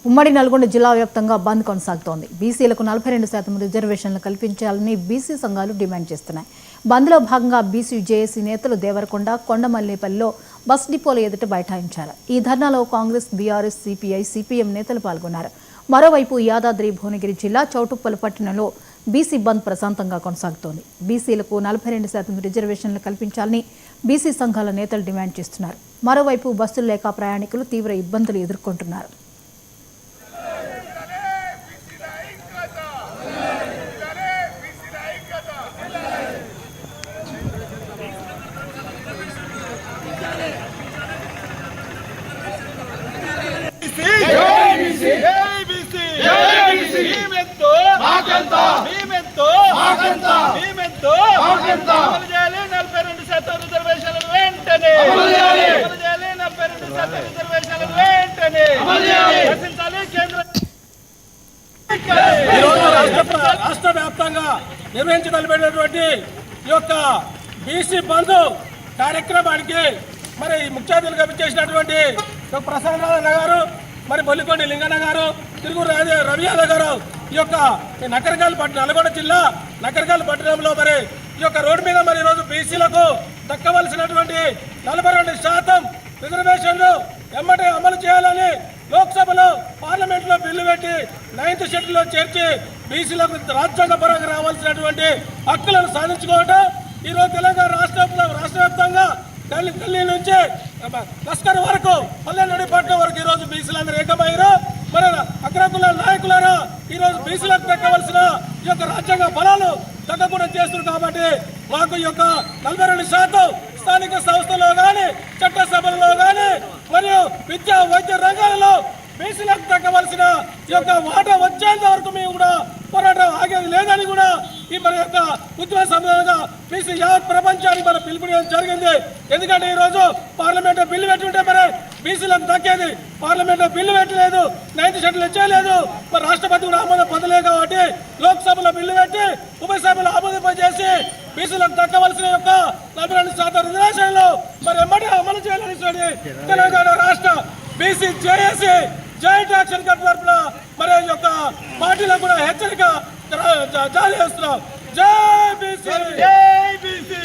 ఉమ్మడి నల్గొండ జిల్లా వ్యాప్తంగా బంద్ కొనసాగుతోంది. బీసీలకు 42% రిజర్వేషన్లు కల్పించాలని బీసీ సంఘాలు డిమాండ్ చేస్తున్నాయి. బంద్లో భాగంగా బీసీ జేఏసీ నేతలు దేవరకొండ, కొండమల్లేపల్లిలో బస్ డిపోల ఎదుట బైఠాయించారు. ఈ ధర్నాలో కాంగ్రెస్, బీఆర్ఎస్, సిపిఐ, సిపిఎం నేతలు పాల్గొన్నారు. మరోవైపు యాదాద్రి భువనగిరి జిల్లా చౌటుప్పల్ పట్టణంలో బీసీ బంద్ ప్రశాంతంగా కొనసాగుతోంది. బీసీలకు 42% రిజర్వేషన్లు కల్పించాలని బీసీ సంఘాల నేతలు డిమాండ్ చేస్తున్నారు. మరోవైపు బస్సులు లేక ప్రయాణికులు తీవ్ర ఇబ్బందులు ఎదుర్కొంటున్నారు. రాష్ట్ర వ్యాప్తంగా నిర్వహించగలిగినటువంటి ఈ యొక్క బీసీ బంధు కార్యక్రమానికి మరి ముఖ్య అతిథులుగా చేసినటువంటి ప్రసన్న గారు, మరి బొల్లికొండ లింగన్న గారు, తిరుగురు రవి యాదవ్ గారు ఈ యొక్క నకరికల్ పట్టణం, నల్గొండ జిల్లా నకరికల్ పట్టణంలో మరి ఈ యొక్క రోడ్డు మీద మరి ఈరోజు బీసీలకు దక్కవలసినటువంటి 42% రిజర్వేషన్లు ఎమ్మటే అమలు చేయాలని లోక్సభలో పార్లమెంట్లో బిల్లు పెట్టి 9th షెడ్యూల్లో చేర్చి బీసీలకు రాజ్యాంగపరంగా రావాల్సినటువంటి హక్కులను సాధించుకోవడం ఈరోజు తెలంగాణ రాష్ట్ర వ్యాప్తంగా ఢిల్లీ నుంచి లష్కర్ వరకు పల్లెనూడిపట్నం వరకు ఈరోజు బీసీలందరూ ఏకమయ్యారు. మరి అగ్రకుల నాయకులారా ఈరోజు బీసీలకు దక్కవలసిన ఈ యొక్క రాజ్యాంగ బలాలు దక్కకుండా చేస్తున్నారు. కాబట్టి మాకు ఈ యొక్క 42% స్థానిక సంస్థలో కానీ, చట్టసభలలో కానీ, మరియు విద్యా వైద్య రంగాలలో బీసీలకు దక్కవలసిన ఈ యొక్క వాటా వచ్చేంత వరకు మేము కూడా పోరాటం ఆగేది లేదని కూడా ఈ మన యొక్క ఉద్యమ సమయంగా బీసీ యావత్ ప్రపంచానికి మన పిలుపునివ్వడం జరిగింది. ఎందుకంటే ఈరోజు పార్లమెంట్లో బిల్లు పెట్టుంటే మరి బీసీలకు దక్కేది. పార్లమెంట్లో బిల్లు పెట్టలేదు, 9th షెడ్యూల్ ఇచ్చేయలేదు, మరి రాష్ట్రపతి కూడా ఆమోదం పొందలేదు. కాబట్టి లోక్సభలో బిల్లు పెట్టి ఉభయ సభలో ఆమోదింపజేసి బీసీలకు దక్కవలసిన యొక్క 42% రిజర్వేషన్లు మరి ఎమ్మటే అమలు చేయాలని తెలంగాణ రాష్ట్ర BC JAC joint action committee తరఫున మరి యొక్క పార్టీలకు కూడా హెచ్చరిక జారీ చేస్తున్నాం. జై బీసీ, జై బీసీ,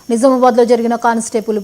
నిజామాబాద్ లో జరిగిన కానిస్టేబుల్